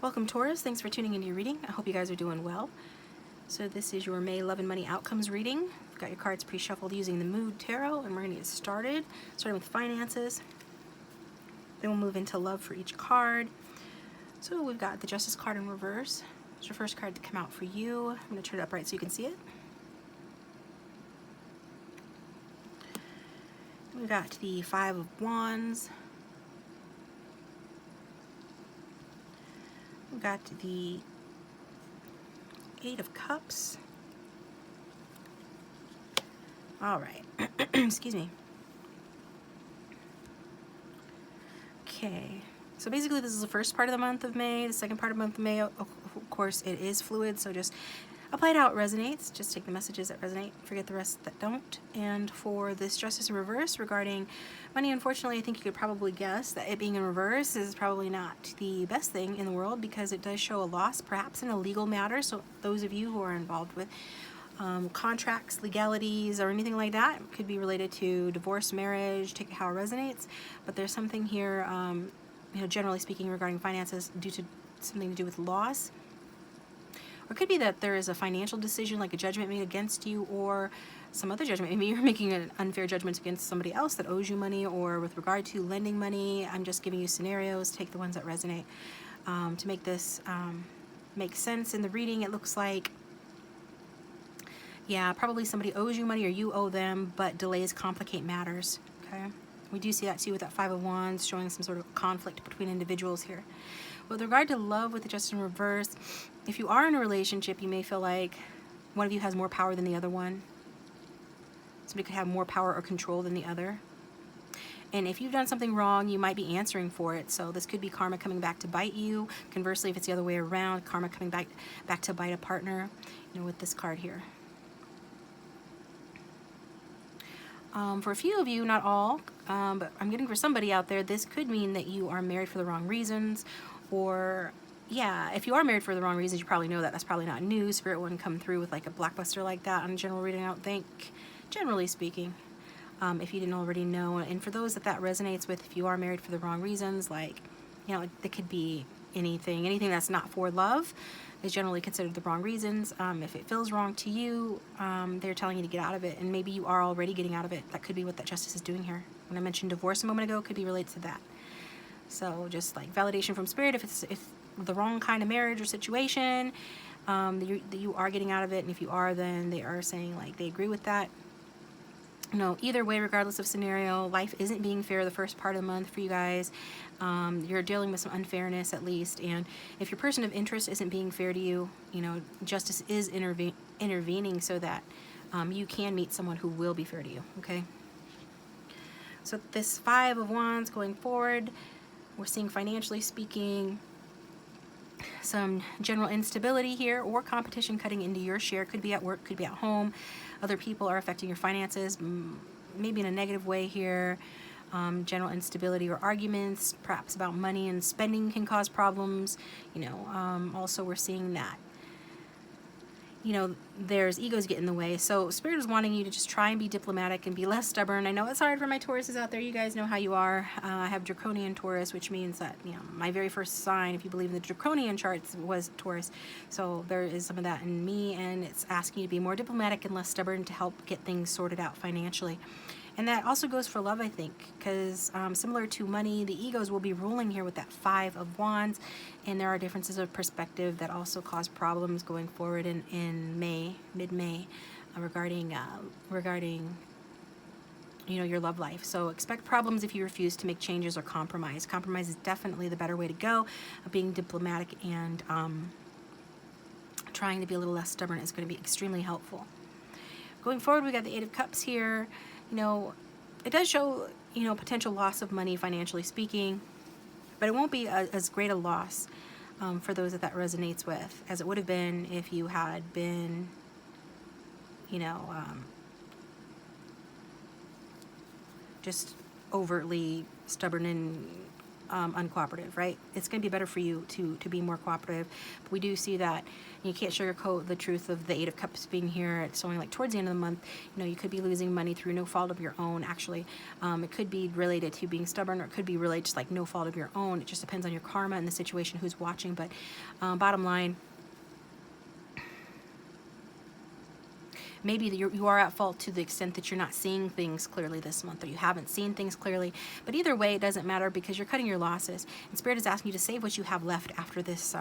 Welcome, Taurus. Thanks for tuning into your reading. I hope you guys are doing well. So this is your May Love and Money Outcomes reading. You've got your cards pre-shuffled using the Mood Tarot, and we're going to get started, starting with finances. Then we'll move into love for each card. So we've got the Justice card in reverse. It's your first card to come out for you. I'm going to turn it upright so you can see it. We've got the Five of Wands. We've got the Eight of Cups. All right. Excuse me. Okay. So basically this is the first part of the month of May. The second part of the month of May, of course, it is fluid, so just apply it how it resonates. Just take the messages that resonate, forget the rest that don't. And for this Justice in reverse regarding money, unfortunately, I think you could probably guess that it being in reverse is probably not the best thing in the world, because it does show a loss, perhaps in a legal matter. So those of you who are involved with contracts, legalities, or anything like that, it could be related to divorce, marriage, take it how it resonates. But there's something here, generally speaking, regarding finances due to something to do with loss. Or it could be that there is a financial decision, like a judgment made against you, or some other judgment. Maybe you're making an unfair judgment against somebody else that owes you money, or with regard to lending money. I'm just giving you scenarios. Take the ones that resonate. To make this make sense in the reading, it looks like, yeah, probably somebody owes you money or you owe them, but delays complicate matters, okay? We do see that too with that Five of Wands, showing some sort of conflict between individuals here. With regard to love with the Justice in reverse, if you are in a relationship, you may feel like one of you has more power than the other one. Somebody could have more power or control than the other. And if you've done something wrong, you might be answering for it. So this could be karma coming back to bite you. Conversely, if it's the other way around, karma coming back to bite a partner, with this card here. For a few of you, not all, but I'm getting for somebody out there, this could mean that you are married for the wrong reasons. Or, yeah, if you are married for the wrong reasons, you probably know that. That's probably not new. Spirit wouldn't come through with like a blockbuster like that on a general reading, I don't think, generally speaking, if you didn't already know. And for those that resonates with, if you are married for the wrong reasons, like, it could be anything that's not for love is generally considered the wrong reasons. If it feels wrong to you, they're telling you to get out of it, and maybe you are already getting out of it. That could be what that Justice is doing here. When I mentioned divorce a moment ago, it could be related to that. So just like validation from Spirit, if the wrong kind of marriage or situation, you are getting out of it, and if you are, then they are saying like they agree with that. Either way, regardless of scenario, life isn't being fair the first part of the month for you guys. You're dealing with some unfairness at least, and if your person of interest isn't being fair to you, Justice is intervening so that you can meet someone who will be fair to you, okay? So this Five of Wands going forward, we're seeing, financially speaking, some general instability here, or competition cutting into your share. Could be at work, could be at home. Other people are affecting your finances, maybe in a negative way here. General instability or arguments, perhaps about money and spending, can cause problems. Also we're seeing that, there's egos get in the way. So Spirit is wanting you to just try and be diplomatic and be less stubborn. I know it's hard for my Tauruses out there. You guys know how you are. I have Draconian Taurus, which means that, my very first sign, if you believe in the Draconian charts, was Taurus. So there is some of that in me, and it's asking you to be more diplomatic and less stubborn to help get things sorted out financially. And that also goes for love, I think, because similar to money, the egos will be ruling here with that Five of Wands, and there are differences of perspective that also cause problems going forward in May, mid-May, regarding your love life. So expect problems if you refuse to make changes or compromise. Compromise is definitely the better way to go. Being diplomatic and trying to be a little less stubborn is going to be extremely helpful. Going forward, we got the Eight of Cups here. It does show, potential loss of money, financially speaking, but it won't be as great a loss for those that resonates with as it would have been if you had been, just overtly stubborn and uncooperative, right? It's going to be better for you to be more cooperative. But we do see that you can't sugarcoat the truth of the Eight of Cups being here. It's only like towards the end of the month. You know, you could be losing money through no fault of your own, actually. It could be related to being stubborn, or it could be related to like no fault of your own. It just depends on your karma and the situation, who's watching. But bottom line, maybe you are at fault to the extent that you're not seeing things clearly this month, or you haven't seen things clearly. But either way, it doesn't matter, because you're cutting your losses. And Spirit is asking you to save what you have left after this,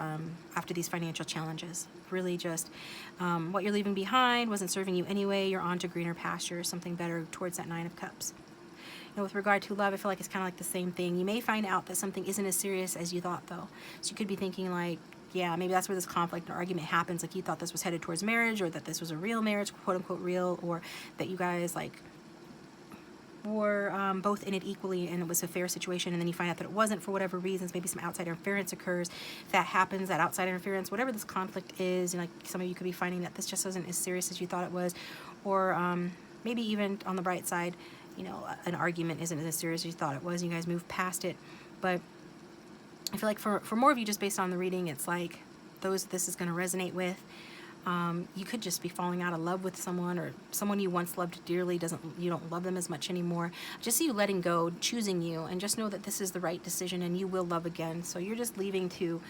after these financial challenges. Really, just what you're leaving behind wasn't serving you anyway. You're on to greener pastures, something better towards that Nine of Cups. You know, with regard to love, I feel like it's kind of like the same thing. You may find out that something isn't as serious as you thought, though. So you could be thinking like, yeah, maybe that's where this conflict or argument happens. Like, you thought this was headed towards marriage, or that this was a real marriage, quote unquote real, or that you guys like were both in it equally and it was a fair situation, and then you find out that it wasn't for whatever reasons. Maybe some outside interference occurs. If that happens, that outside interference, whatever this conflict is, and like some of you could be finding that this just wasn't as serious as you thought it was, or maybe even on the bright side, you know, an argument isn't as serious as you thought it was, and you guys moved past it. But I feel like for more of you, just based on the reading, it's like those this is going to resonate with. You could just be falling out of love with someone, or someone you once loved dearly you don't love them as much anymore. Just see you letting go, choosing you, and just know that this is the right decision, and you will love again. So you're just leaving to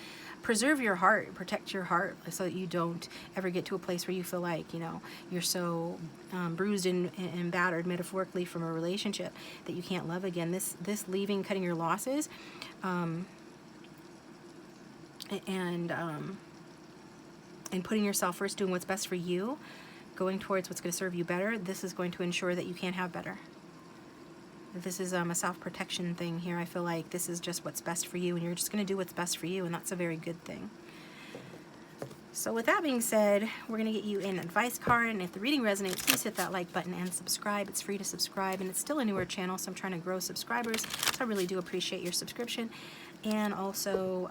preserve your heart, protect your heart, so that you don't ever get to a place where you feel like, you know, you're so bruised and battered metaphorically from a relationship that you can't love again. This leaving, cutting your losses, and putting yourself first, doing what's best for you, going towards what's going to serve you better, this is going to ensure that you can have better. This is a self-protection thing here. I feel like this is just what's best for you, and you're just going to do what's best for you, and that's a very good thing. So with that being said, we're going to get you an advice card, and if the reading resonates, please hit that like button and subscribe. It's free to subscribe, and it's still a newer channel, so I'm trying to grow subscribers, so I really do appreciate your subscription. And also,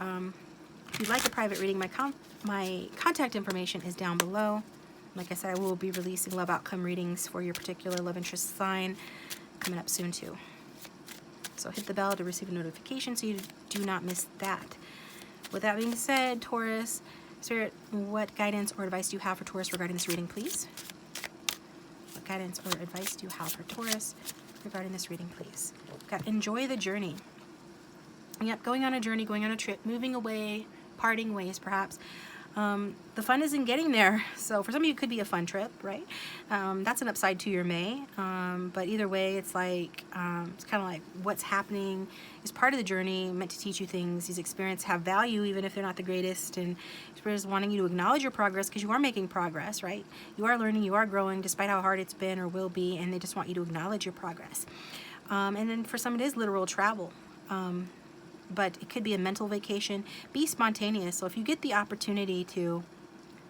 if you'd like a private reading, my contact information is down below. Like I said, I will be releasing love outcome readings for your particular love interest sign coming up soon too. So hit the bell to receive a notification so you do not miss that. With that being said, Taurus, Spirit, what guidance or advice do you have for Taurus regarding this reading, please? What guidance or advice do you have for Taurus regarding this reading, please? Got enjoy the journey. Yep, going on a journey, going on a trip, moving away, parting ways perhaps. The fun is in getting there. So for some of you, it could be a fun trip, right? That's an upside to your May. But either way, it's like, it's kind of like what's happening is part of the journey, meant to teach you things. These experiences have value, even if they're not the greatest. And Spirit is wanting you to acknowledge your progress, because you are making progress, right? You are learning, you are growing, despite how hard it's been or will be. And they just want you to acknowledge your progress. And then for some, it is literal travel. But it could be a mental vacation. Be spontaneous. So if you get the opportunity to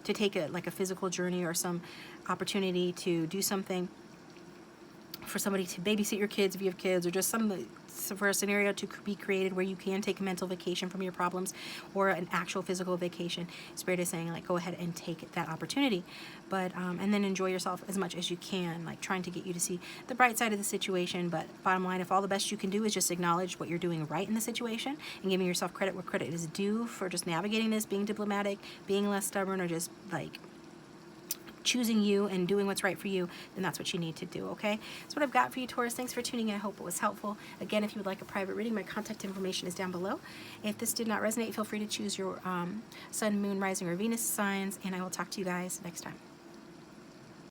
take like a physical journey, or some opportunity to do something for somebody to babysit your kids if you have kids, or just for a scenario to be created where you can take a mental vacation from your problems, or an actual physical vacation, Spirit is saying like go ahead and take that opportunity. But and then enjoy yourself as much as you can, like trying to get you to see the bright side of the situation. But bottom line, if all the best you can do is just acknowledge what you're doing right in the situation, and giving yourself credit where credit is due for just navigating this, being diplomatic, being less stubborn, or just like choosing you and doing what's right for you, then that's what you need to do, okay? That's what I've got for you, Taurus. Thanks for tuning in. I hope it was helpful. Again, if you would like a private reading, my contact information is down below. If this did not resonate, feel free to choose your Sun, Moon, Rising, or Venus signs, and I will talk to you guys next time.